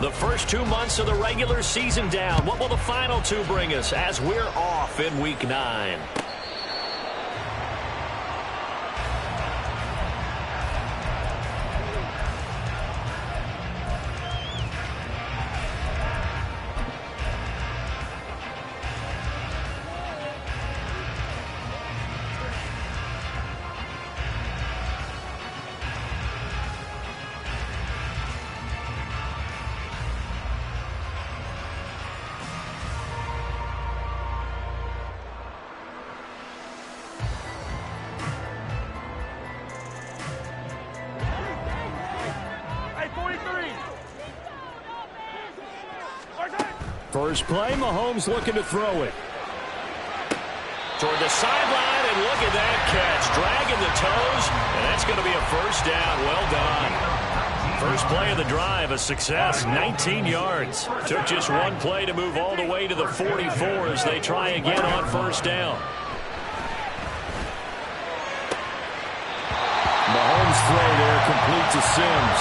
The first 2 months of the regular season down. What will the final two bring us as we're off in Week 9? First play, Mahomes looking to throw it. Toward the sideline, and look at that catch. Dragging the toes, and that's going to be a first down. Well done. First play of the drive, a success, 19 yards. Took just one play to move all the way to the 44 as they try again on first down. Mahomes' throw there complete to Sims.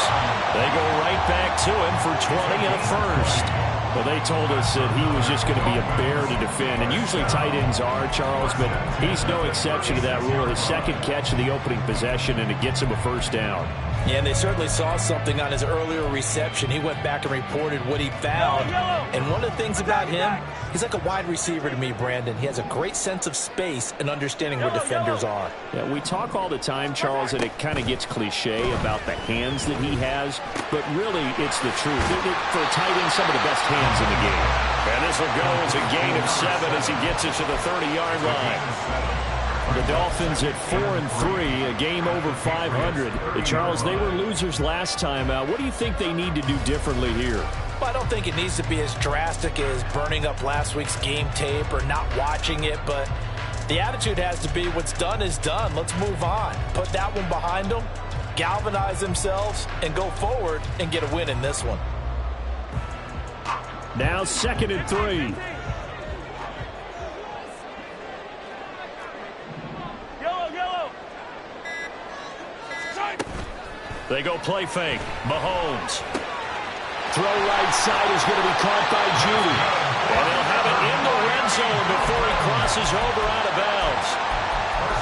They go right back to him for 20 and a first. Well, they told us that he was just going to be a bear to defend, and usually tight ends are, Charles, but he's no exception to that rule. His second catch of the opening possession, and it gets him a first down. Yeah, and they certainly saw something on his earlier reception. He went back and reported what he found. And one of the things about him, he's like a wide receiver to me, Brandon. He has a great sense of space and understanding where defenders are. Yeah, we talk all the time, Charles, and it kind of gets cliche about the hands that he has, but really it's the truth. For a tight end, some of the best hands in the game. And this will go as a gain of 7 as he gets it to the 30-yard line. The Dolphins at 4-3, a game over 500. Charles, they were losers last time out. What do you think they need to do differently here? Well, I don't think it needs to be as drastic as burning up last week's game tape or not watching it, but the attitude has to be what's done is done. Let's move on. Put that one behind them, galvanize themselves, and go forward and get a win in this one. Now 2nd and 3. They go play fake. Mahomes. Throw right side is going to be caught by Judy. And they'll have it in the red zone before he crosses over out of bounds.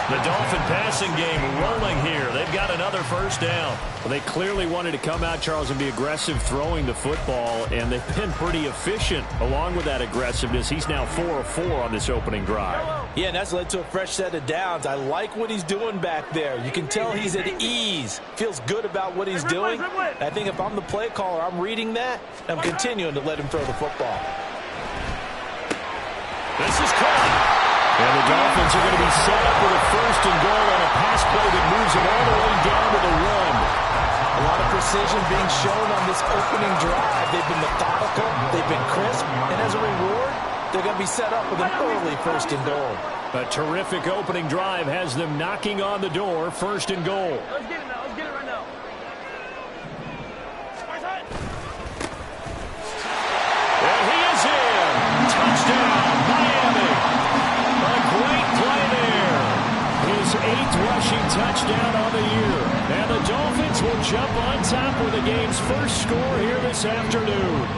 The Dolphin passing game rolling here. They've got another first down. Well, they clearly wanted to come out, Charles, and be aggressive throwing the football, and they've been pretty efficient along with that aggressiveness. He's now 4 of 4 on this opening drive. Yeah, and that's led to a fresh set of downs. I like what he's doing back there. You can tell he's at ease. Feels good about what he's doing. I think if I'm the play caller, I'm reading that. I'm continuing to let him throw the football. This is caught. And the Dolphins are going to be set up with a 1st and goal on a pass play that moves them all the way down to the 1. A lot of precision being shown on this opening drive. They've been methodical. They've been crisp. And as a reward, they're going to be set up with an early 1st and goal. A terrific opening drive has them knocking on the door, 1st and goal. Let's get it now. Let's get it right now. And he is in. Touchdown, Miami. A great play there. His 8th rushing touchdown on the year. And the Dolphins will jump on top with the game's first score here this afternoon.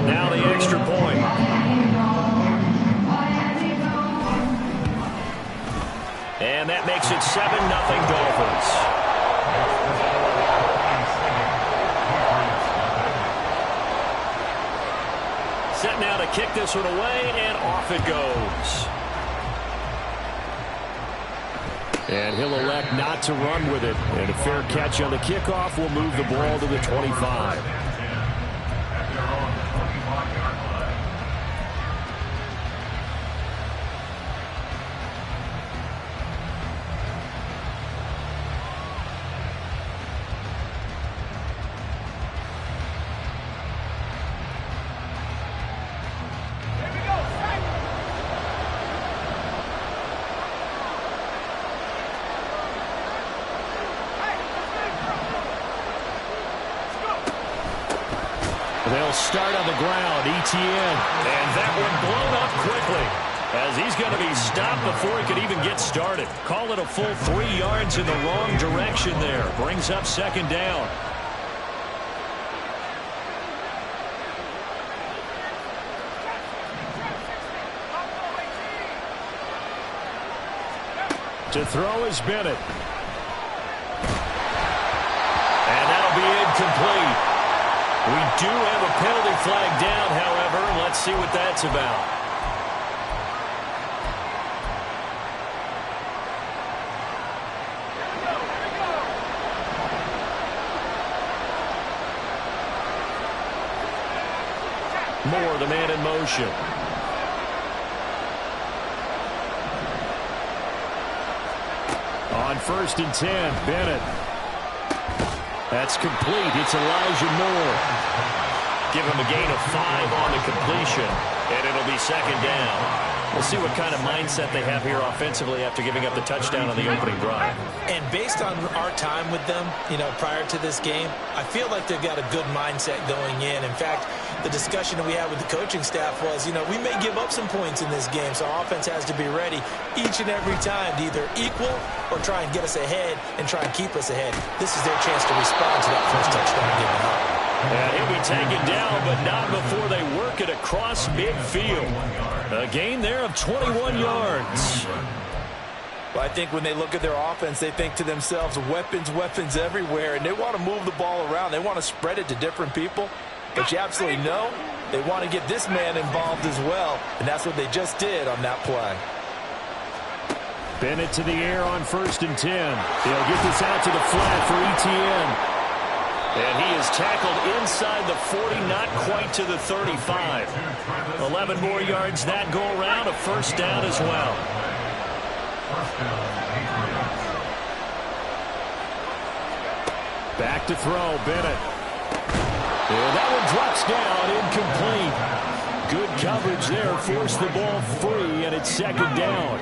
Now the extra point. And that makes it 7-0 Dolphins. Set now to kick this one away, and off it goes. And he'll elect not to run with it. And a fair catch on the kickoff will move the ball to the 25. They'll start on the ground, ETN. And that one blown up quickly. as he's going to be stopped before he could even get started. Call it a full 3 yards in the wrong direction there. Brings up second down. To throw is Bennett. And that'll be incomplete. We do have a penalty flag down, however. Let's see what that's about. Moore, the man in motion. On 1st and 10, Bennett. That's complete. It's Elijah Moore. Give him a gain of 5 on the completion, and it'll be second down. We'll see what kind of mindset they have here offensively after giving up the touchdown on the opening drive. And based on our time with them, prior to this game, I feel like they've got a good mindset going in. In fact, the discussion that we had with the coaching staff was, we may give up some points in this game, so our offense has to be ready each and every time to either equal or try and get us ahead and try and keep us ahead. This is their chance to respond to that first touchdown given up. And he'll be taken down, but not before they work it across midfield. A gain there of 21 yards. Well, I think when they look at their offense, they think to themselves, weapons, weapons everywhere, and they want to move the ball around. They want to spread it to different people. But you absolutely know they want to get this man involved as well, and that's what they just did on that play. Bennett to the air on 1st and 10. They'll get this out to the flat for ETN. And he is tackled inside the 40, not quite to the 35. 11 more yards that go around, a first down as well. Back to throw, Bennett. And that one drops down, incomplete. Good coverage there, forced the ball free, and it's second down.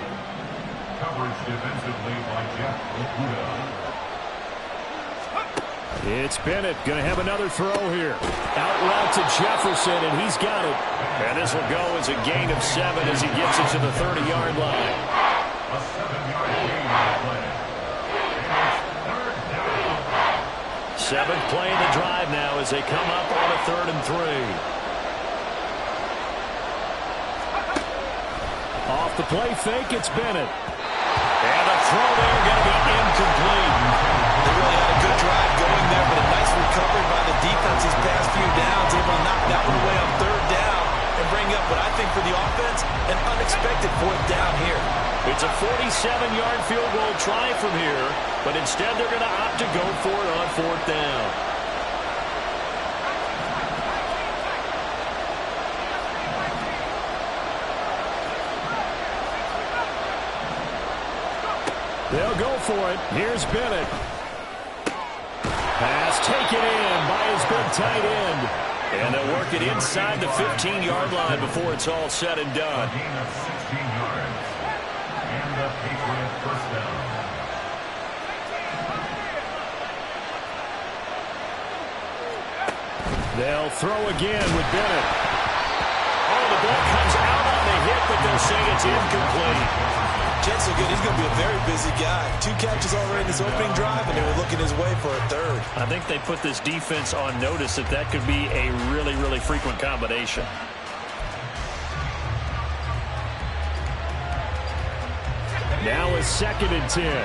Coverage defensively by Jeff Okuda. It's Bennett going to have another throw here. Out route to Jefferson, and he's got it. And this will go as a gain of 7 as he gets it to the 30-yard line. A 7-yard gain on the play. Third down. 7th play of the drive now as they come up on a 3rd and 3. Off the play fake, it's Bennett. And a throw there going to be incomplete. They really had a good drive going there, but a nice recovery by the defense these past few downs, able to knock that one away on 3rd down and bring up what I think for the offense, an unexpected 4th down here. It's a 47-yard field goal try from here, but instead they're going to opt to go for it on 4th down. They'll go for it. Here's Bennett. Pass taken in by his big tight end. And they'll work it inside the 15-yard line before it's all said and done. A gain of 16 yards. And the Patriots first down. They'll throw again with Bennett. Oh, the ball comes out on the hit, but they'll say it's incomplete. Jets are good. He's going to be a very busy guy. 2 catches already in this opening drive, and they were looking his way for a 3rd. I think they put this defense on notice that could be a really, really frequent combination. Now a 2nd and 10.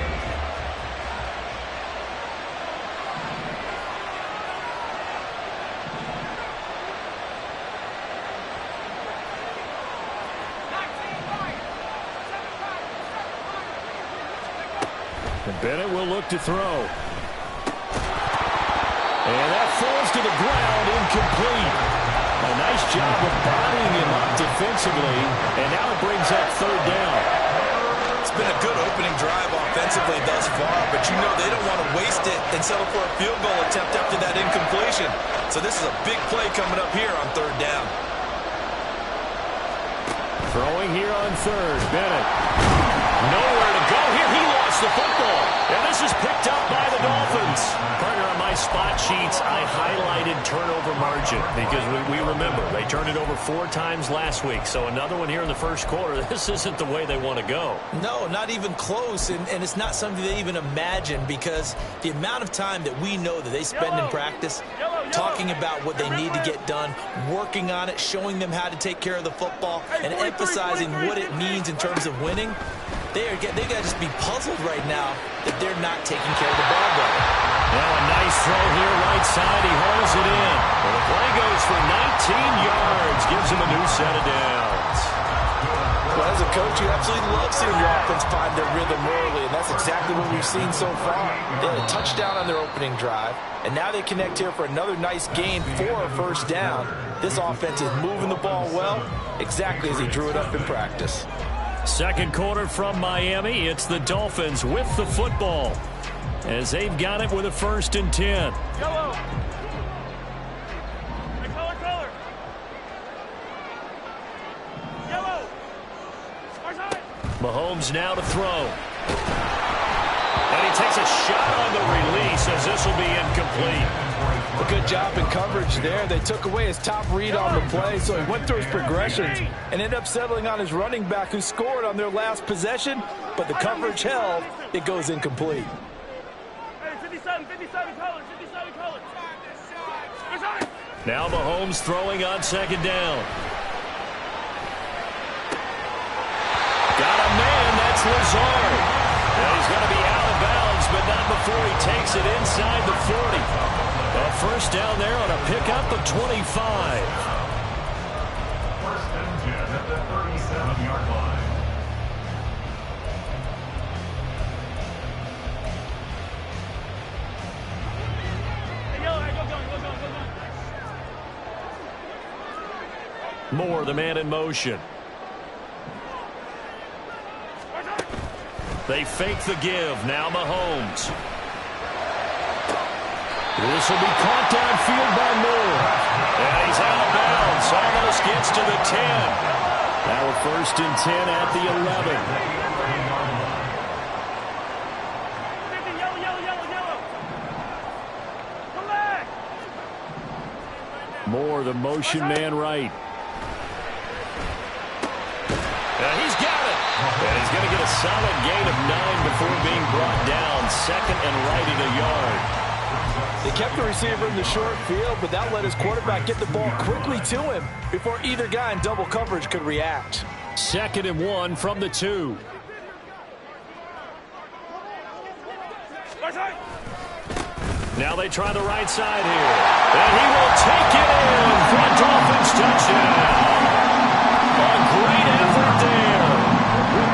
Bennett will look to throw. And that falls to the ground, incomplete. A nice job of bodying him up defensively, and now it brings up 3rd down. It's been a good opening drive offensively thus far, but they don't want to waste it and settle for a field goal attempt after that incompletion. So this is a big play coming up here on 3rd down. Throwing here on 3rd, Bennett. Nowhere to go here. He lost the football. And this is picked up by the Dolphins. Partner, on my spot sheets, I highlighted turnover margin because we remember they turn turned it over 4 times last week. So another one here in the first quarter. This isn't the way they want to go. No, not even close, and it's not something they even imagine, because the amount of time that we know that they spend in practice talking about what they need to get done, working on it, showing them how to take care of the football, and emphasizing what it means in terms of winning, they got to just be puzzled right now that they're not taking care of the ball better. Now a nice throw here right side. He holds it in. Well, the play goes for 19 yards. Gives him a new set of downs. Well, as a coach, you absolutely love seeing your offense find their rhythm early, and that's exactly what we've seen so far. They had a touchdown on their opening drive, and now they connect here for another nice gain for a first down. This offense is moving the ball well, exactly as he drew it up in practice. Second quarter from Miami. It's the Dolphins with the football, as they've got it with a 1st and 10. Yellow. Hey, color. Yellow. Mahomes now to throw. And he takes a shot on the release, as this will be incomplete. A good job in coverage there. They took away his top read on the play, so he went through his progressions and ended up settling on his running back, who scored on their last possession, but the coverage held. It goes incomplete. Hey, 57 colors. Now Mahomes throwing on 2nd down. Got a man, that's Lazard. Now he's going to be out of bounds, but not before he takes it inside the 40. A first down there on a pickup of 25. 1st and 10 at the 37-yard line. Hey, yellow, go. Moore, the man in motion. They fake the give. Now Mahomes. This will be caught downfield by Moore. And he's out of bounds. Almost gets to the 10. Now a 1st and 10 at the 11. Yellow. Come back. Moore, the motion man right. And he's got it. And he's going to get a solid gain of 9 before being brought down. 2nd and right in a yard. They kept the receiver in the short field, but that let his quarterback get the ball quickly to him before either guy in double coverage could react. 2nd and 1 from the 2. Now they try the right side here. And he will take it in for a Dolphins touchdown. A great effort there.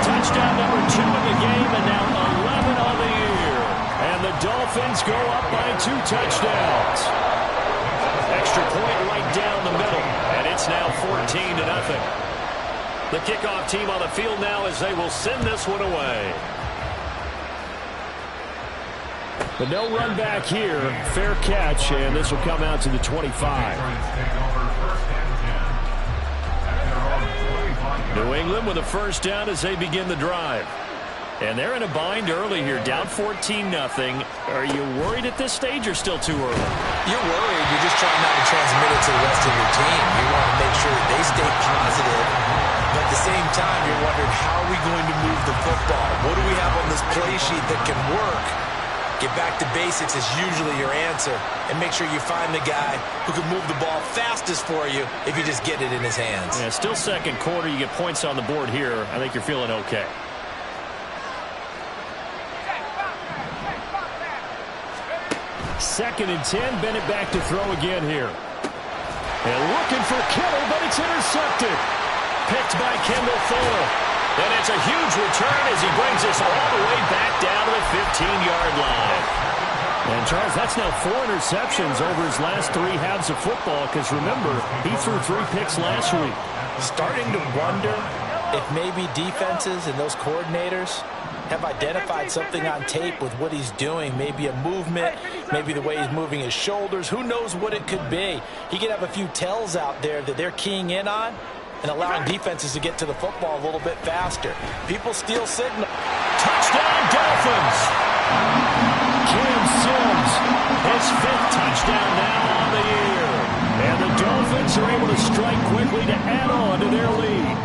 Touchdown number 2 in the game, and now 11 on the year. And the Dolphins go up by 2 touchdowns. Extra point right down the middle, and it's now 14-0. The kickoff team on the field now, as they will send this one away. But no run back here. Fair catch, and this will come out to the 25. New England with a first down as they begin the drive. And they're in a bind early here, down 14-0. Are you worried at this stage or still too early? You're worried. You're just trying not to transmit it to the rest of your team. You want to make sure that they stay positive. But at the same time, you're wondering, how are we going to move the football? What do we have on this play sheet that can work? Get back to basics is usually your answer. And make sure you find the guy who can move the ball fastest for you if you just get it in his hands. Yeah, still second quarter. You get points on the board here. I think you're feeling okay. Second and 10. Bennett back to throw again here. And looking for Killa, but it's intercepted. Picked by Kendall Fuller. And it's a huge return as he brings us all the way back down to the 15-yard line. And, Charles, that's now 4 interceptions over his last 3 halves of football, because, remember, he threw 3 picks last week. Starting to wonder if maybe defenses and those coordinators have identified something on tape with what he's doing. Maybe a movement, maybe the way he's moving his shoulders. Who knows what it could be? He could have a few tells out there that they're keying in on and allowing defenses to get to the football a little bit faster. People steal signal. Touchdown, Dolphins! Cam Sims, his 5th touchdown now on the year. And the Dolphins are able to strike quick quickly to add on to their lead.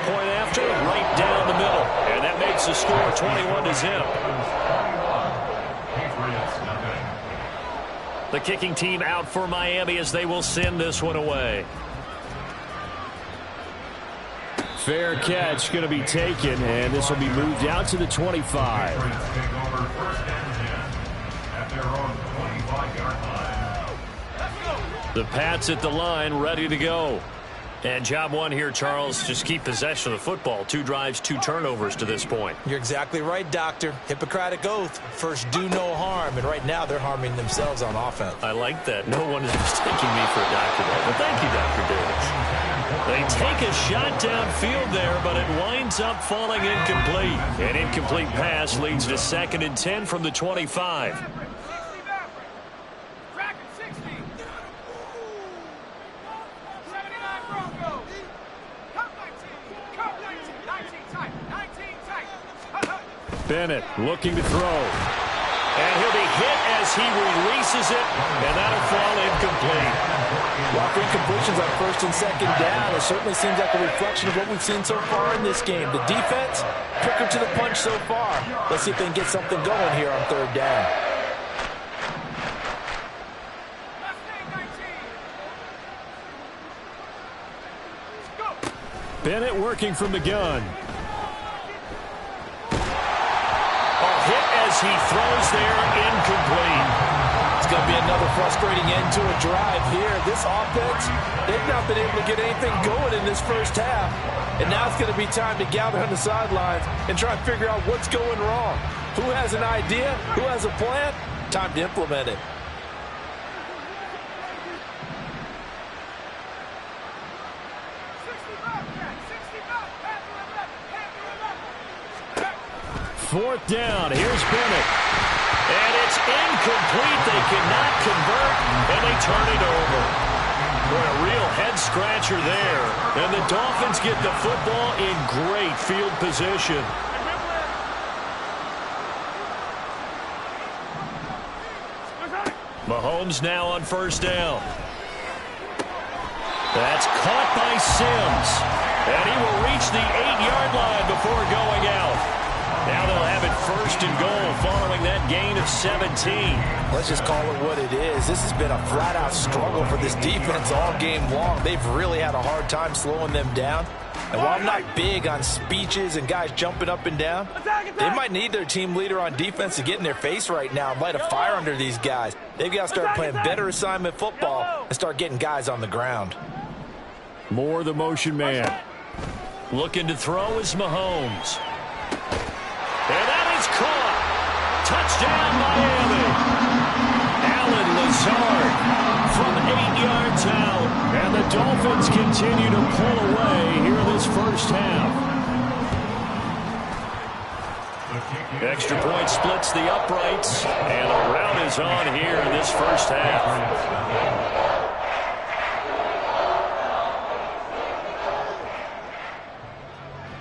Point after, right down the middle. And that makes the score 21-0. The kicking team out for Miami as they will send this one away. Fair catch going to be taken, and this will be moved out to the 25. The Pats at the line, ready to go. And job one here, Charles, just keep possession of the football. 2 drives, 2 turnovers to this point. You're exactly right, Doctor. Hippocratic oath. First, do no harm. And right now, they're harming themselves on offense. I like that. No one is mistaking me for a doctor there. But thank you, Dr. Davis. They take a shot downfield there, but it winds up falling incomplete. An incomplete pass leads to 2nd and 10 from the 25. Bennett looking to throw. And he'll be hit as he releases it, and that'll fall incomplete. While incompletions on 1st and 2nd down, it certainly seems like a reflection of what we've seen so far in this game. The defense, quicker to the punch so far. Let's see if they can get something going here on 3rd down. Bennett working from the gun. Hit as he throws there, incomplete. It's going to be another frustrating end to a drive here. This offense, they've not been able to get anything going in this first half. And now it's going to be time to gather on the sidelines and try and figure out what's going wrong. Who has an idea? Who has a plan? Time to implement it. Fourth down. Here's Bennett. And it's incomplete. They cannot convert, and they turn it over. Boy, a real head-scratcher there. And the Dolphins get the football in great field position. Mahomes now on 1st down. That's caught by Sims. And he will reach the 8-yard line before going out. Now they'll have it 1st and goal following that gain of 17. Let's just call it what it is. This has been a flat-out struggle for this defense all game long. They've really had a hard time slowing them down. And while I'm not big on speeches and guys jumping up and down, they might need their team leader on defense to get in their face right now and light a fire under these guys. They've got to start playing better assignment football and start getting guys on the ground. More the motion man. Looking to throw is Mahomes. And that is caught. Touchdown, Miami. Allen Lazard from 8 yards out. And the Dolphins continue to pull away here in this first half. Extra point splits the uprights. And a rout is on here in this first half.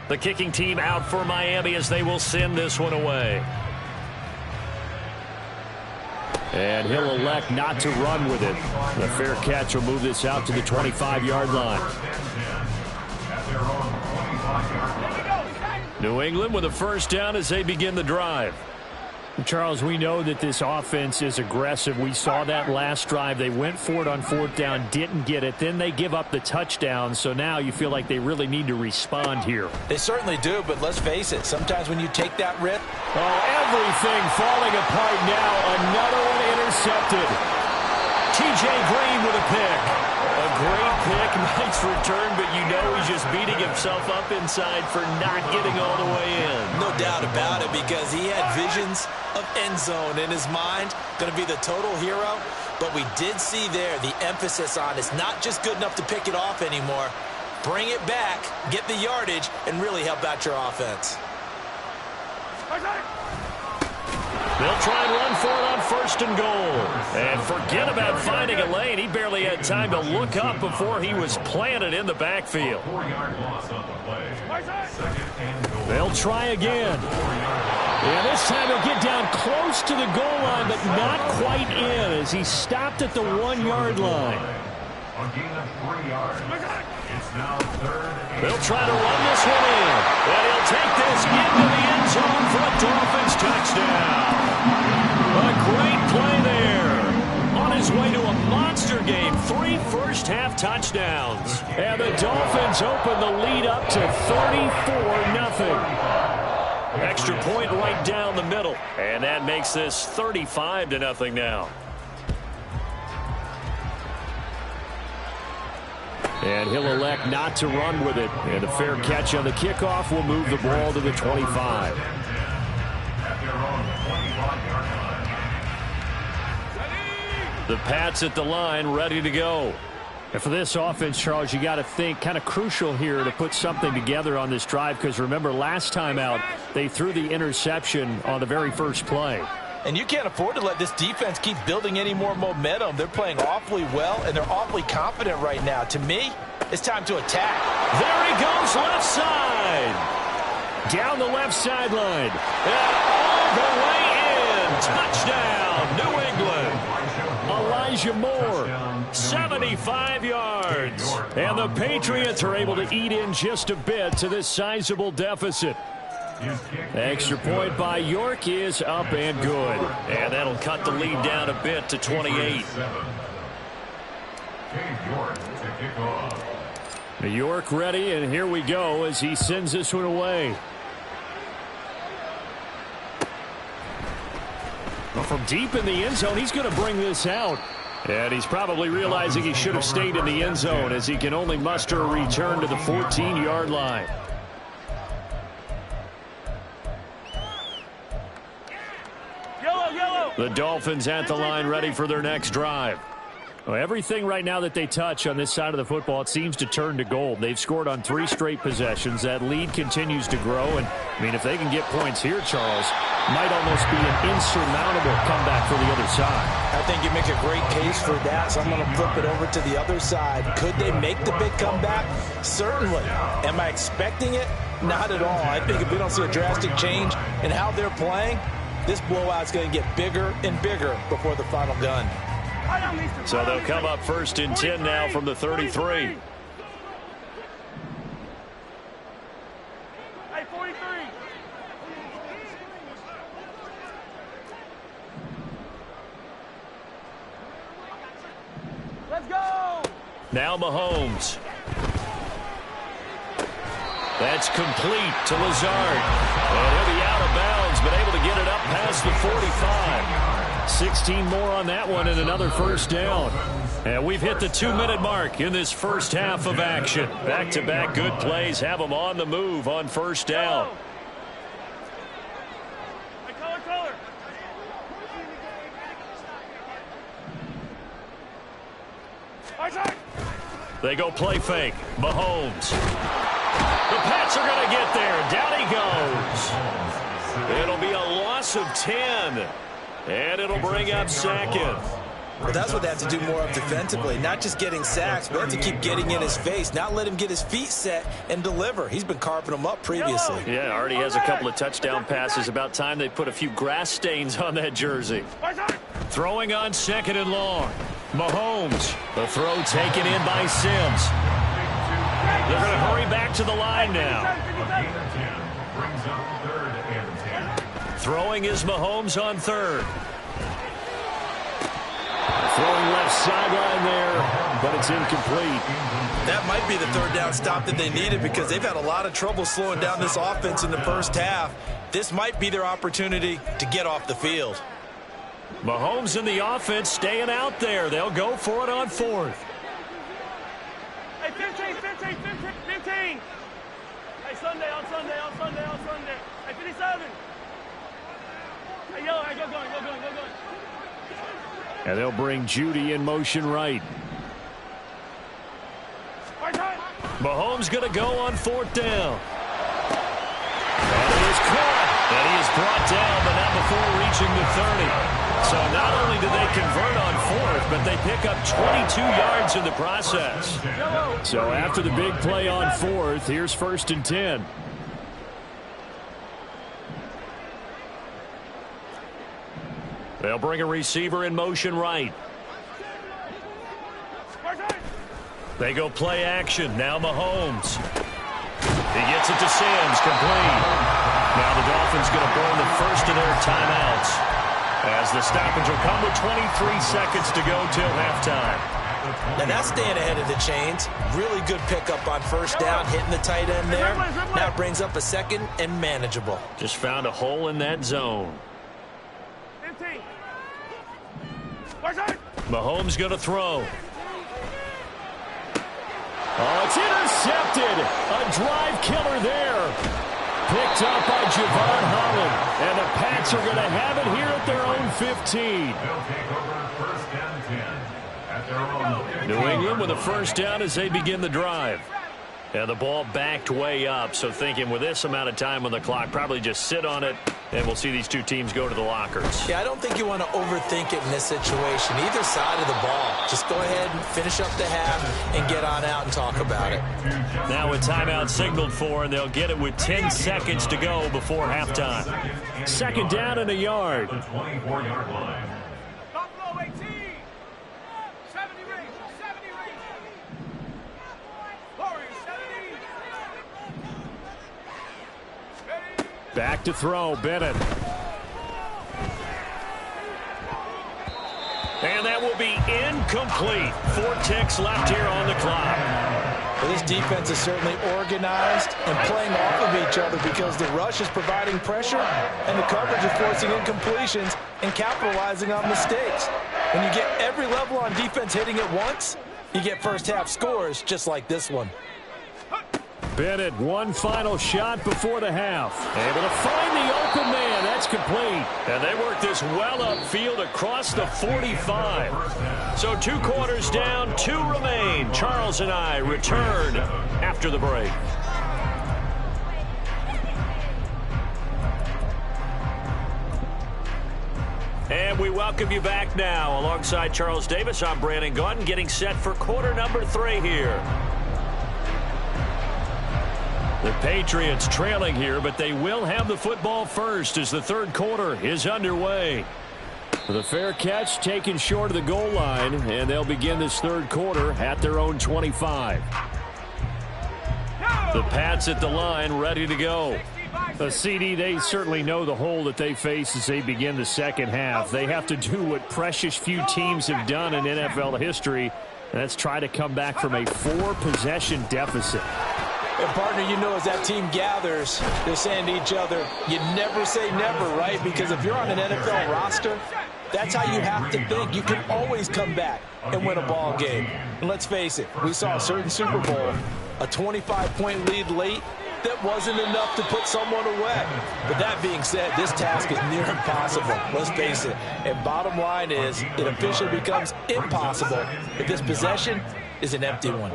The kicking team out for Miami as they will send this one away. And he'll elect not to run with it. The fair catch will move this out to the 25-yard line. New England with a 1st down as they begin the drive. Charles, we know that this offense is aggressive. We saw that last drive. They went for it on 4th down, didn't get it. Then they give up the touchdown. So now you feel like they really need to respond here. They certainly do, but let's face it. Sometimes when you take that rip. Oh, everything falling apart now. Another one intercepted. T.J. Green with a pick. A great pick, nice return, but you know he's just beating himself up inside for not getting all the way in. No doubt about it, because he had visions of end zone in his mind. Going to be the total hero. But we did see there the emphasis on it's not just good enough to pick it off anymore. Bring it back, get the yardage, and really help out your offense. They'll try and run for it on 1st and goal. And forget about finding a lane. He barely had time to look up before he was planted in the backfield. They'll try again. And this time he'll get down close to the goal line, but not quite in as he stopped at the 1-yard line. A gain of 3 yards. It's now 3rd and They'll try to run this one in. And he'll take this into the end zone for a Dolphins touchdown. A great play there. On his way to a monster game. 3 first-half touchdowns. And the Dolphins open the lead up to 34-0. Extra point right down the middle. And that makes this 35-0 now. And he'll elect not to run with it. And a fair catch on the kickoff will move the ball to the 25. at their own 25-yard line. The Pats at the line, ready to go. And for this offense, Charles, you got to think kind of crucial here to put something together on this drive, because remember last time out they threw the interception on the very first play. And you can't afford to let this defense keep building any more momentum. They're playing awfully well, and they're awfully confident right now. To me, it's time to attack. There he goes, left side. Down the left sideline. And all the way in. Touchdown, New England. Elijah Moore. 75 yards. And the Patriots are able to eat in just a bit to this sizable deficit. The extra point by York is up and good. And that'll cut the lead down a bit to 28. York ready, and here we go as he sends this one away. Well, from deep in the end zone, he's going to bring this out. And he's probably realizing he should have stayed in the end zone as he can only muster a return to the 14-yard line. The Dolphins at the line ready for their next drive. Well, everything right now that they touch on this side of the football, it seems to turn to gold. They've scored on 3 straight possessions. That lead continues to grow. And, I mean, if they can get points here, Charles, might almost be an insurmountable comeback for the other side. I think you make a great case for that, so I'm going to flip it over to the other side. Could they make the big comeback? Certainly. Am I expecting it? Not at all. I think if we don't see a drastic change in how they're playing, this blowout's going to get bigger and bigger before the final gun. So they'll come up 1st and 10 now from the 33. Hey, 43. Let's go. Now Mahomes. That's complete to Lazard. And he'll be out of bounds, but able to get it up past the 45. 16 more on that one and another first down. And we've hit the 2-minute mark in this first half of action. Back-to-back good plays have them on the move on first down. Color. They go play fake. Mahomes. The Pats are going to get there. Down he goes. It'll be a loss of 10. And it'll bring up 2nd. Well, that's what they have to do more of defensively. Not just getting sacks, but have to keep getting in his face. Not let him get his feet set and deliver. He's been carving them up previously. Yeah, already has a couple of touchdown passes. About time they put a few grass stains on that jersey. Throwing on 2nd and long. Mahomes. The throw taken in by Sims. They're going to hurry back to the line now. Throwing is Mahomes on 3rd. Throwing left sideline there, but it's incomplete. That might be the 3rd down stop that they needed, because they've had a lot of trouble slowing down this offense in the first half. This might be their opportunity to get off the field. Mahomes and the offense staying out there. They'll go for it on 4th. Hey, 15. Hey, Sunday. Hey, 57. Hey, yo, hey, go going. And they'll bring Judy in motion right. Mahomes going to go on 4th down. And he is caught. And he is brought down, but not before reaching the 30. So not only do they convert on 4th, but they pick up 22 yards in the process. So after the big play on 4th, here's 1st and 10. They'll bring a receiver in motion right. They go play action. Now Mahomes. He gets it to Sims, complete. Now the Dolphins going to burn the first of their timeouts, as the stoppage will come with 23 seconds to go till halftime. Now that's staying ahead of the chains. Really good pickup on first down, hitting the tight end there. Now it brings up a second and manageable. Just found a hole in that zone. 15. Mahomes going to throw. Oh, it's intercepted. A drive killer there. Picked up by Javon Holland. And the Pats are going to have it here at their own 15. They'll take over first and 10 at their own 15. New England with a first down as they begin the drive. And the ball backed way up, so thinking with this amount of time on the clock, probably just sit on it, and we'll see these two teams go to the lockers. Yeah, I don't think you want to overthink it in this situation. Either side of the ball. Just go ahead and finish up the half and get on out and talk about it. Now a timeout signaled for, and they'll get it with 10 seconds to go before halftime. Second down and a yard. The 24-yard line. Buffalo 18. 70 range. 70 range. Warriors 70. Back to throw, Bennett. And that will be incomplete. 4 ticks left here on the clock. Well, this defense is certainly organized and playing off of each other because the rush is providing pressure and the coverage is forcing incompletions and capitalizing on mistakes. When you get every level on defense hitting at once, you get first half scores just like this one. Bennett, one final shot before the half. Able to find the open man. That's complete. And they work this well upfield across the 45. So 2 quarters down, 2 remain. Charles and I return after the break. And we welcome you back now. Alongside Charles Davis, I'm Brandon Gaudin, getting set for quarter number 3 here. The Patriots trailing here, but they will have the football first as the third quarter is underway. The fair catch taken short of the goal line, and they'll begin this third quarter at their own 25. The Pats at the line, ready to go. The CD, they certainly know the hole that they face as they begin the second half. They have to do what precious few teams have done in NFL history, and that's try to come back from a 4-possession deficit. And partner, you know, as that team gathers, they're saying to each other, you never say never, right? Because if you're on an NFL roster, that's how you have to think. You can always come back and win a ball game. And let's face it, we saw a certain Super Bowl, a 25-point lead late, that wasn't enough to put someone away. But that being said, this task is near impossible. Let's face it. And bottom line is, it officially becomes impossible if this possession is an empty one.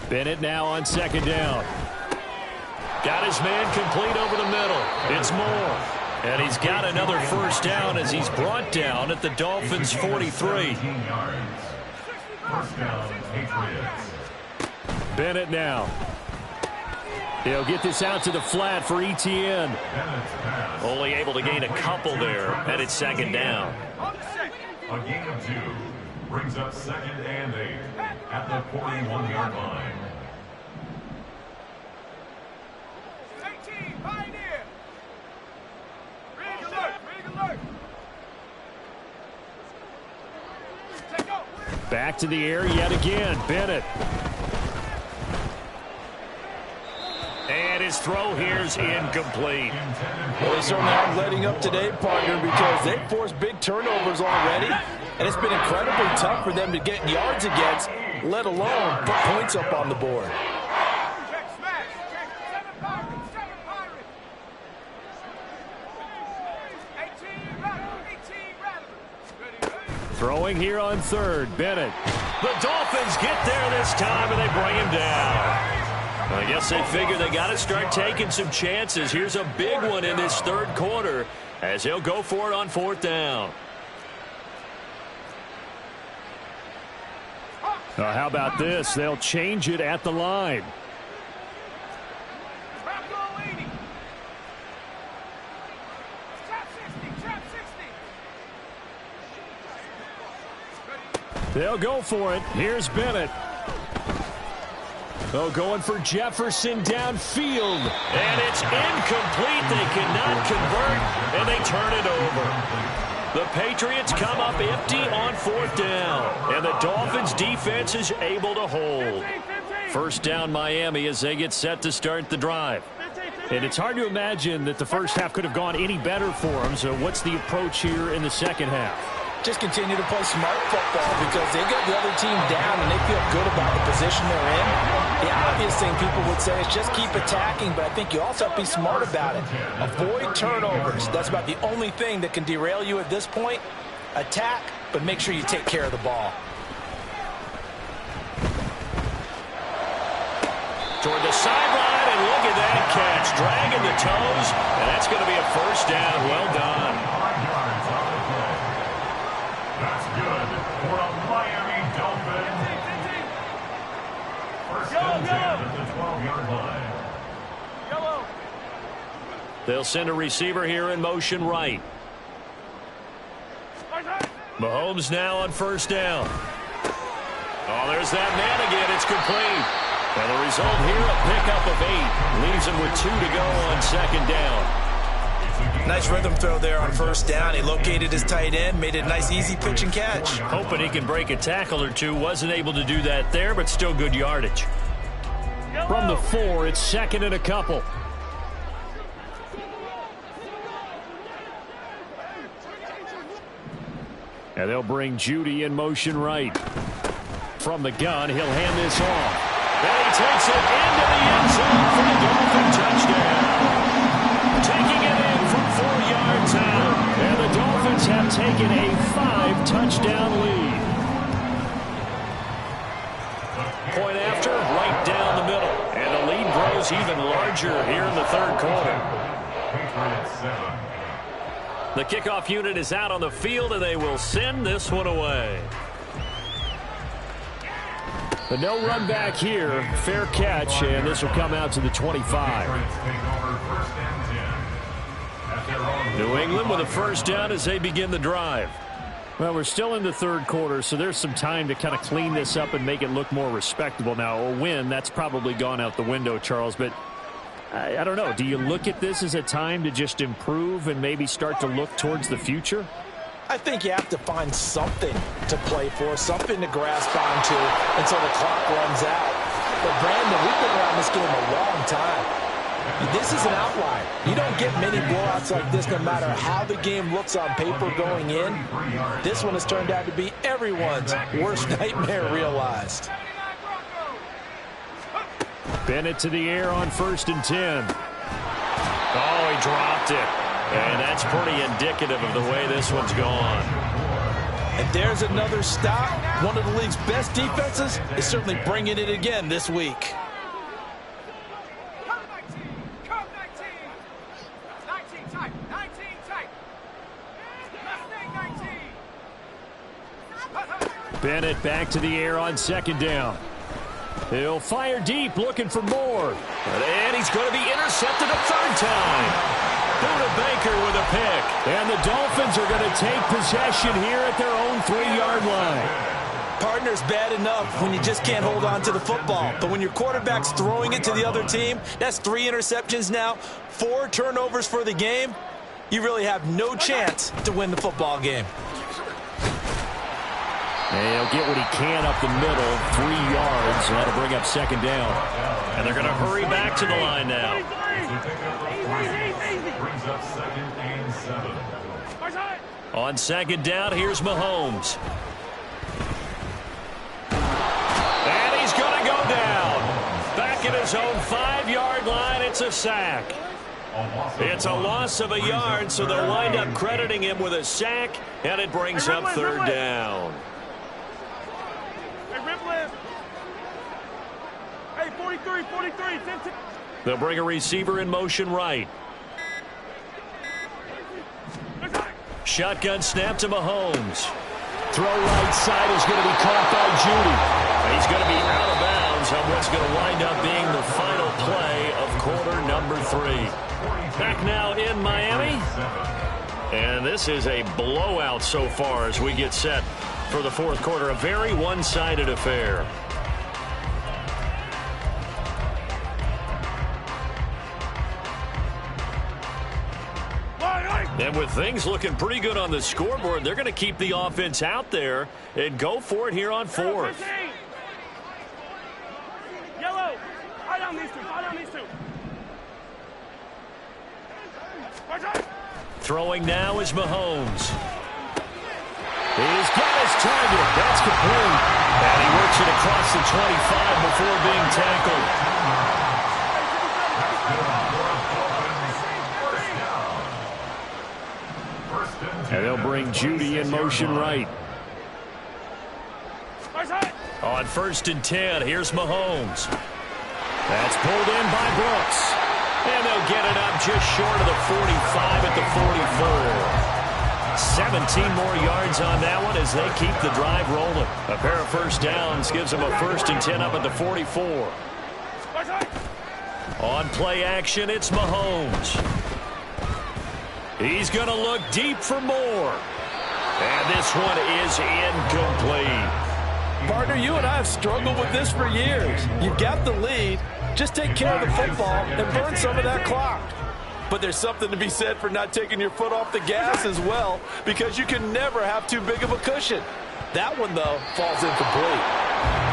Bennett now on second down. Got his man complete over the middle. It's Moore. And he's got another first down as he's brought down at the Dolphins' 43. First down, Patriots. Bennett now. He'll get this out to the flat for ETN. Only able to gain a couple there, and it's second down. A gain of 2 brings up second and 8 at the 41-yard line. 18, Pioneer. Rig alert, rig alert. Take off. Back to the air yet again. Bennett. And his throw here's incomplete. Well, they certainly aren't letting up today, partner, because they've forced big turnovers already, and it's been incredibly tough for them to get yards against, let alone put points up on the board. Throwing here on third. Bennett. The Dolphins get there this time, and they bring him down. I guess they figure they got to start taking some chances. Here's a big one in this third quarter as he'll go for it on 4th down. How about this? They'll change it at the line. Trap goal 80. Trap 60. Trap 60. They'll go for it. Here's Bennett. Oh, going for Jefferson downfield. And it's incomplete. They cannot convert, and they turn it over. The Patriots come up empty on 4th down, and the Dolphins defense is able to hold. First down Miami as they get set to start the drive. And it's hard to imagine that the first half could have gone any better for them. So what's the approach here in the second half? Just continue to play smart football because they got the other team down and they feel good about the position they're in. The obvious thing people would say is just keep attacking, but I think you also have to be smart about it. Avoid turnovers. That's about the only thing that can derail you at this point. Attack, but make sure you take care of the ball. Toward the sideline, and look at that catch. Dragging the toes, and that's going to be a first down. Well done. That's good for a Miami Dolphins. First and 10 at the 12-yard line. Yellow. They'll send a receiver here in motion right. Mahomes now on first down. Oh, there's that man again. It's complete. And the result here, a pickup of 8. Leaves him with 2 to go on second down. Nice rhythm throw there on first down. He located his tight end, made it a nice easy pitch and catch. Hoping he can break a tackle or two. Wasn't able to do that there, but still good yardage. From the 4, it's second and a couple. And they'll bring Judy in motion right. From the gun, he'll hand this off. And he takes it into the end zone for the Dolphin touchdown. Taking it in from 4 yards out. And the Dolphins have taken a 5-touchdown lead. Point after, right down the middle. And the lead grows even larger here in the third quarter. The kickoff unit is out on the field, and they will send this one away. But no run back here. Fair catch, and this will come out to the 25. New England with a first down as they begin the drive. Well, we're still in the third quarter, so there's some time to kind of clean this up and make it look more respectable. Now, a win, that's probably gone out the window, Charles, but I don't know. Do you look at this as a time to just improve and maybe start to look towards the future? I think you have to find something to play for, something to grasp onto until the clock runs out. But, Brandon, we've been around this game a long time. This is an outlier. You don't get many blowouts like this no matter how the game looks on paper going in. This one has turned out to be everyone's worst nightmare realized. Bennett to the air on 1st and 10. Oh, he dropped it. And that's pretty indicative of the way this one's gone. And there's another stop. One of the league's best defenses is certainly bringing it again this week. Bennett back to the air on 2nd down. He'll fire deep, looking for more. And he's going to be intercepted a 3rd time. Buda Baker with a pick. And the Dolphins are going to take possession here at their own 3-yard line. Partner's bad enough when you just can't hold on to the football. But when your quarterback's throwing it to the other team, that's 3 interceptions now, 4 turnovers for the game. You really have no chance to win the football game. And he'll get what he can up the middle, 3 yards. That'll bring up 2nd down. And they're going to hurry back to the line now. Brings up 2nd and 7. On 2nd down, here's Mahomes. And he's going to go down. Back at his own 5-yard line, it's a sack. It's a loss of a yard, so they'll wind up crediting him with a sack, and it brings up 3rd down. Hey, 43, 10. They'll bring a receiver in motion right. Shotgun snap to Mahomes. Throw right side is going to be caught by Judy. He's going to be out of bounds on what's going to wind up being the final play of quarter number 3. Back now in Miami. And this is a blowout so far as we get set for the fourth quarter. A very one-sided affair. And with things looking pretty good on the scoreboard, they're going to keep the offense out there and go for it here on fourth. Yellow. High down these two. High down these two. Throwing now is Mahomes. He's got his target. That's complete. And he works it across the 25 before being tackled. And they'll bring Judy in motion right. On 1st and 10, here's Mahomes. That's pulled in by Brooks. And they'll get it up just short of the 45 at the 44. 17 more yards on that one as they keep the drive rolling. A pair of first downs gives them a 1st and 10 up at the 44. On play action, it's Mahomes. He's going to look deep for more. And this one is incomplete. Partner, you and I have struggled with this for years. You've got the lead. Just take care of the football and burn some of that clock. But there's something to be said for not taking your foot off the gas as well, because you can never have too big of a cushion. That one, though, falls incomplete.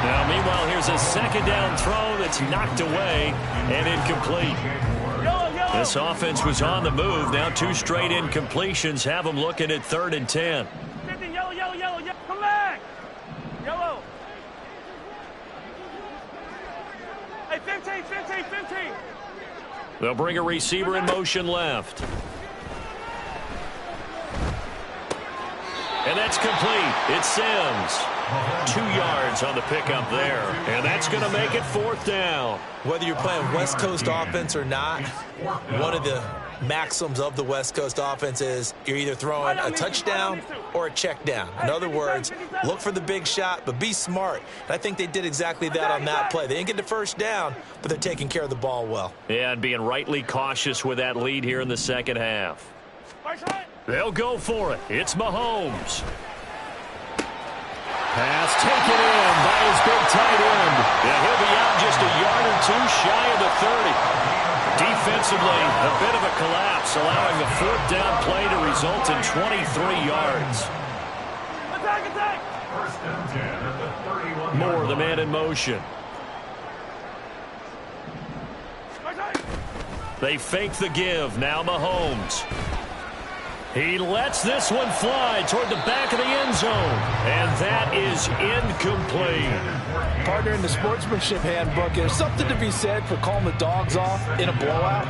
Now, meanwhile, here's a second down throw that's knocked away and incomplete. This offense was on the move. Now 2 straight incompletions have them looking at 3rd and 10. Yellow, yellow, yellow, yellow. Come back. Yellow. Hey, 15, 15, 15. They'll bring a receiver in motion left. And that's complete. It's Sims. 2 yards on the pickup there. And that's going to make it 4th down. Whether you're playing West Coast offense or not, one of the maxims of the West Coast offense is you're either throwing a touchdown or a check down. In other words, look for the big shot, but be smart. And I think they did exactly that on that play. They didn't get the first down, but they're taking care of the ball well. Yeah, and being rightly cautious with that lead here in the second half. They'll go for it. It's Mahomes. Pass taken in by his big tight end. Yeah, he'll be out just a yard or 2 shy of the 30. Defensively, a bit of a collapse, allowing the 4th down play to result in 23 yards. Attack, attack. 1st and 10 at the 31. Moore, the man in motion. They fake the give. Now Mahomes. He lets this one fly toward the back of the end zone. And that is incomplete. Partner, in the sportsmanship handbook, there's something to be said for calling the dogs off in a blowout.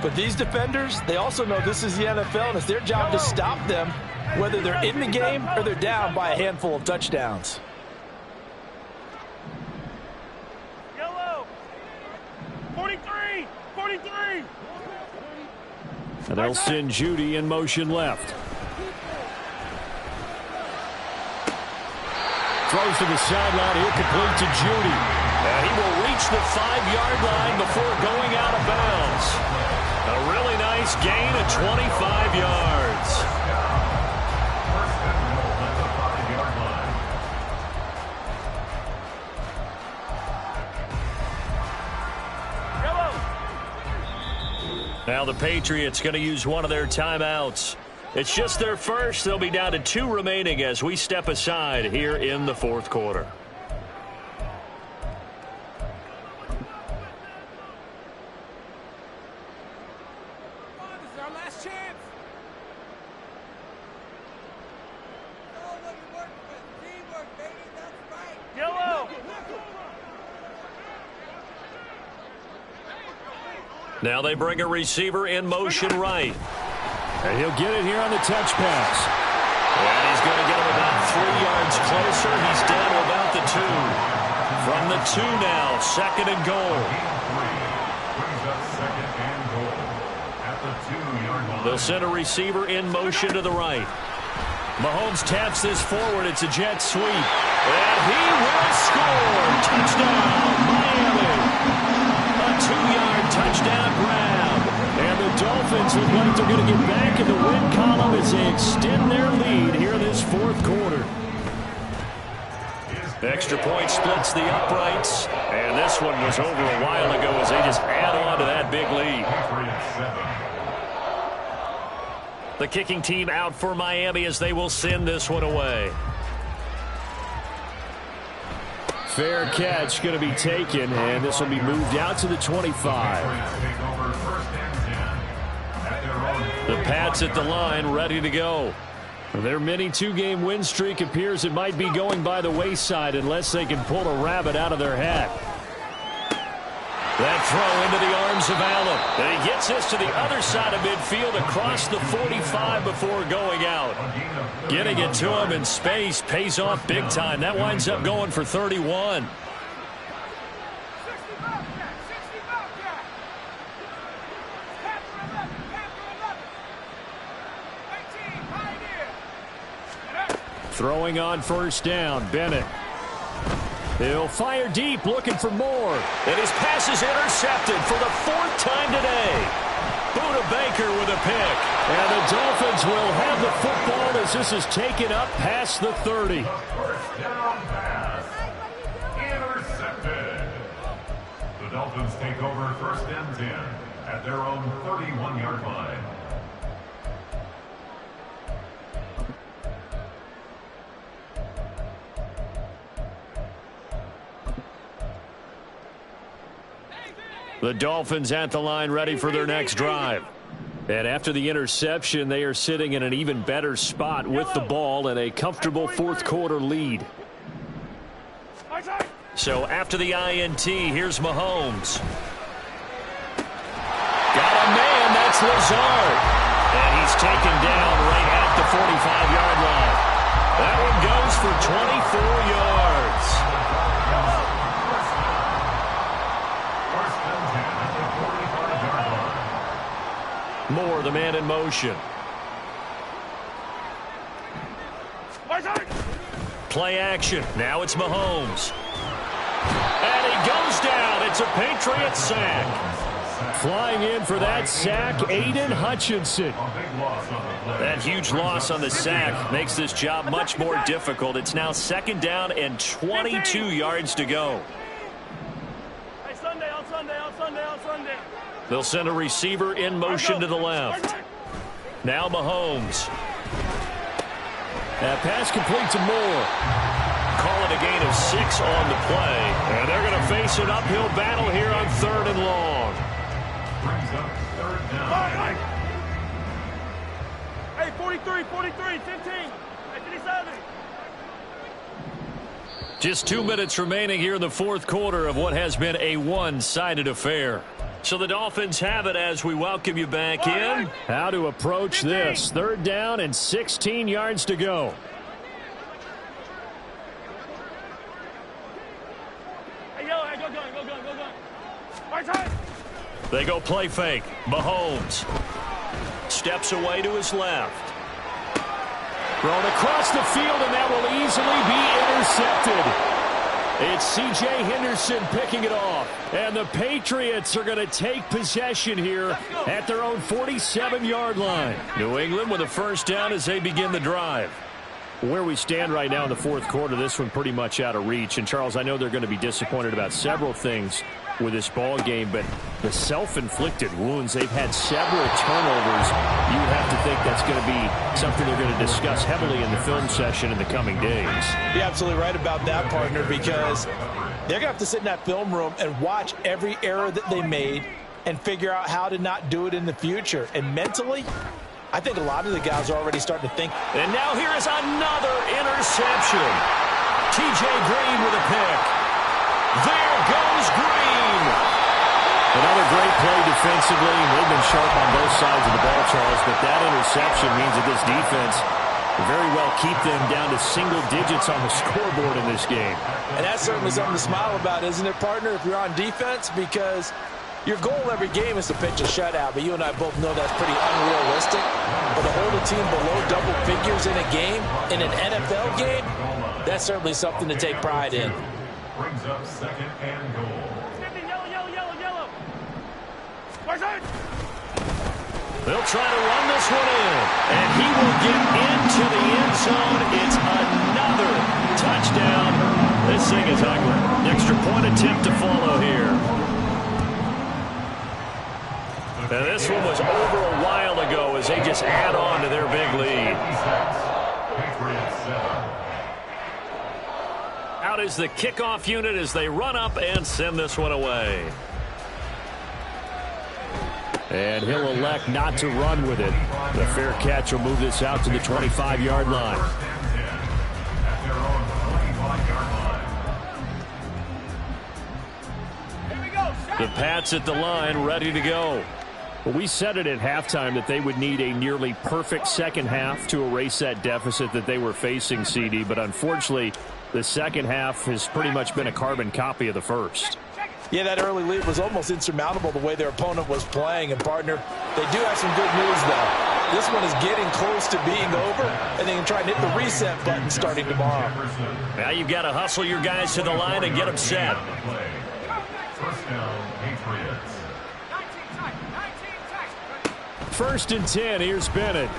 But these defenders, they also know this is the NFL, and it's their job to stop them, whether they're in the game or they're down by a handful of touchdowns. Yellow. 43, 43. And they'll send Judy in motion left. Throws to the sideline, incomplete to Judy. And he will reach the 5-yard line before going out of bounds. A really nice gain of 25 yards. Now the Patriots going to use one of their timeouts. It's just their first. They'll be down to 2 remaining as we step aside here in the 4th quarter. This is our last chance. Teamwork, baby. That's right. Yellow. Now they bring a receiver in motion right. And he'll get it here on the touch pass. And he's going to get him about 3 yards closer. He's down to about the 2. From the 2 now, 2nd and goal. Brings up 2nd and goal at the 2-yard line. They'll send a receiver in motion to the right. Mahomes taps this forward. It's a jet sweep. And he will score. Touchdown, Miami. A 2-yard touchdown grab. And the Dolphins look like they're going to get back in the win column as they extend their lead here in this fourth quarter. Extra point splits the uprights. And this one was over a while ago as they just add on to that big lead. The kicking team out for Miami as they will send this one away. Fair catch going to be taken, and this will be moved out to the 25. The Pats at the line, ready to go. Their mini 2-game win streak appears it might be going by the wayside unless they can pull a rabbit out of their hat. That throw into the arms of Allen. And he gets this to the other side of midfield across the 45 before going out. Getting it to him in space pays off big time. That winds up going for 31. Throwing on first down, Bennett. He'll fire deep, looking for more. And his pass is intercepted for the 4th time today. Buda Baker with a pick. And the Dolphins will have the football as this is taken up past the 30. First down pass. Intercepted. The Dolphins take over 1st and 10 at their own 31-yard line. The Dolphins at the line ready for their next drive. And after the interception, they are sitting in an even better spot with the ball and a comfortable 4th quarter lead. So after the INT, here's Mahomes. Got a man, that's Lazard. And he's taken down right at the 45-yard line. That one goes for 24 yards. Moore, the man in motion. Play action. Now it's Mahomes. And he goes down. It's a Patriot sack. Flying in for that sack, Aiden Hutchinson. That huge loss on the sack makes this job much more difficult. It's now 2nd down and 22 yards to go. Hey, Sunday, on Sunday, on Sunday, on Sunday. They'll send a receiver in motion to the left. Now Mahomes. That pass complete to Moore. Call it a gain of 6 on the play. And they're going to face an uphill battle here on 3rd and long. Brings up 3rd down. Hey, 43, 43, 15. Hey, 57. Just 2 minutes remaining here in the 4th quarter of what has been a one-sided affair. So the Dolphins have it as we welcome you back in. How to approach this. 3rd down and 16 yards to go. Hey, yo, hey, go gun, go gun, go gun. Right side. They go play fake. Mahomes steps away to his left. Thrown across the field, and that will easily be intercepted. It's C.J. Henderson picking it off. And the Patriots are going to take possession here at their own 47-yard line. New England with a 1st down as they begin the drive. Where we stand right now in the 4th quarter, this one pretty much out of reach. And, Charles, I know they're going to be disappointed about several things with this ball game, but the self-inflicted wounds, they've had several turnovers. You have to think that's going to be something they're going to discuss heavily in the film session in the coming days. You're absolutely right about that, partner, because they're going to have to sit in that film room and watch every error that they made and figure out how to not do it in the future. And mentally, I think a lot of the guys are already starting to think. And now here is another interception. T.J. Green with a pick. There goes Green. Another great play defensively. They've been sharp on both sides of the ball, Charles, but that interception means that this defense will very well keep them down to single digits on the scoreboard in this game. And that's certainly something to smile about, isn't it, partner, if you're on defense? Because Your goal every game is to pitch a shutout, but you and I both know that's pretty unrealistic. But to hold a team below double figures in a game, in an NFL game, that's certainly something to take pride in. Brings up second and goal. Yellow. They'll try to run this one in, and he will get into the end zone. It's another touchdown. This thing is ugly. Extra point attempt to follow here. Now this one was over a while ago as they just add on to their big lead. Out is the kickoff unit as they run up and send this one away. And he'll elect not to run with it. The fair catch will move this out to the 25-yard line. The Pats at the line, ready to go. Well, we said it at halftime that they would need a nearly perfect second half to erase that deficit that they were facing, CD. But unfortunately, the second half has pretty much been a carbon copy of the first. Yeah, that early lead was almost insurmountable the way their opponent was playing. And, partner, they do have some good news, though. This one is getting close to being over, and they can try and hit the reset button starting tomorrow. Now you've got to hustle your guys to the line and get them set. First down, Patriots. 1st and 10, here's Bennett.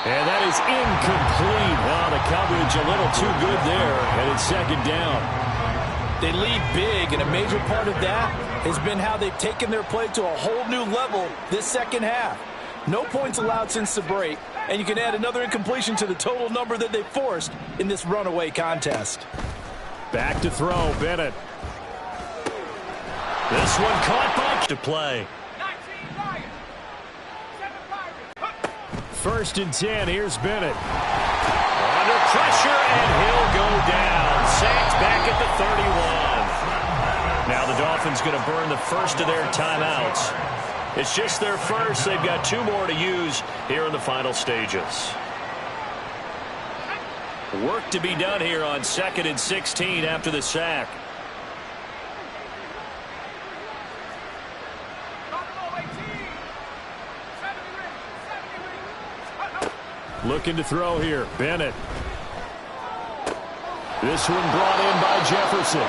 And that is incomplete. Wow, the coverage a little too good there, and it's second down. They lead big, and a major part of that has been how they've taken their play to a whole new level this second half. No points allowed since the break, and you can add another incompletion to the total number that they forced in this runaway contest. Back to throw, Bennett. This one caught by to play. 1st and 10, here's Bennett. Under pressure, and he'll go down. Sacked back at the 31. Now the Dolphins going to burn the first of their timeouts. It's just their first. They've got 2 more to use here in the final stages. Work to be done here on 2nd and 16 after the sack. Looking to throw here, Bennett. This one brought in by Jefferson.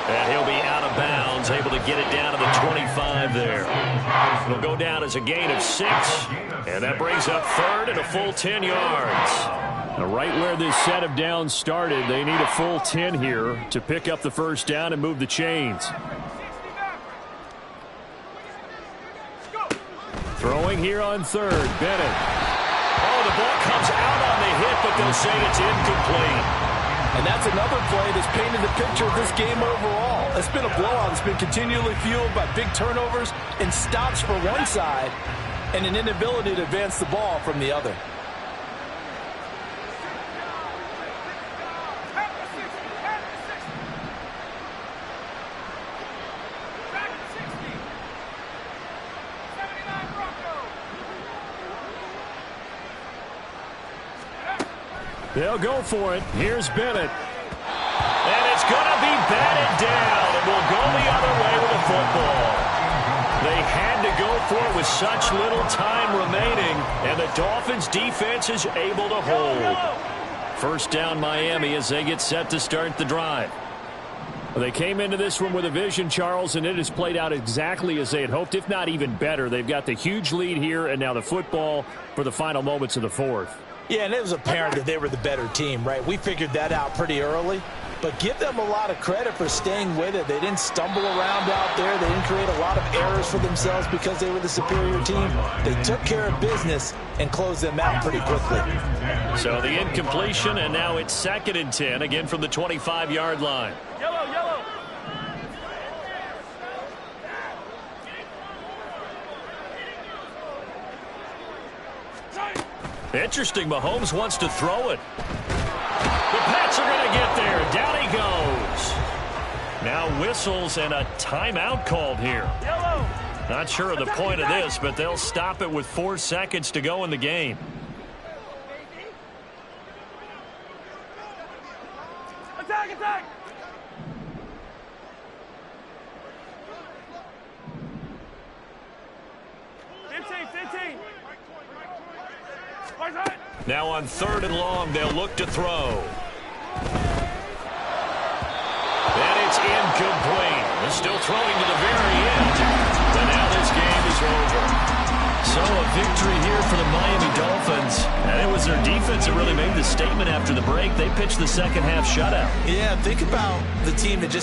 And he'll be out of bounds, able to get it down to the 25 there. It'll go down as a gain of 6, and that brings up 3rd and a full 10 yards. Now, right where this set of downs started, they need a full 10 here to pick up the first down and move the chains. Throwing here on 3rd, Bennett. Oh, the ball comes out on the hit, but they'll say it's incomplete. And that's another play that's painted the picture of this game overall. It's been a blowout. It's been continually fueled by big turnovers and stops for one side and an inability to advance the ball from the other. They'll go for it. Here's Bennett. And it's going to be batted down. It will go the other way with the football. They had to go for it with such little time remaining, and the Dolphins defense is able to hold. First down Miami as they get set to start the drive. Well, they came into this one with a vision, Charles, and it has played out exactly as they had hoped, if not even better. They've got the huge lead here, and now the football for the final moments of the 4th. Yeah, and it was apparent that they were the better team, right? We figured that out pretty early. But give them a lot of credit for staying with it. They didn't stumble around out there. They didn't create a lot of errors for themselves because they were the superior team. They took care of business and closed them out pretty quickly. So the incompletion, and now it's 2nd and 10, again from the 25-yard line. Yellow. Interesting, Mahomes wants to throw it. The Pats are going to get there. Down he goes. Now whistles and a timeout called here. Yellow. Not sure of the point of this, but they'll stop it with 4 seconds to go in the game. Attack. Now on 3rd and long, they'll look to throw. And it's incomplete. They're still throwing to the very end. But now this game is over. So a victory here for the Miami Dolphins. And it was their defense that really made the statement after the break. They pitched the second half shutout. Yeah, think about the team that just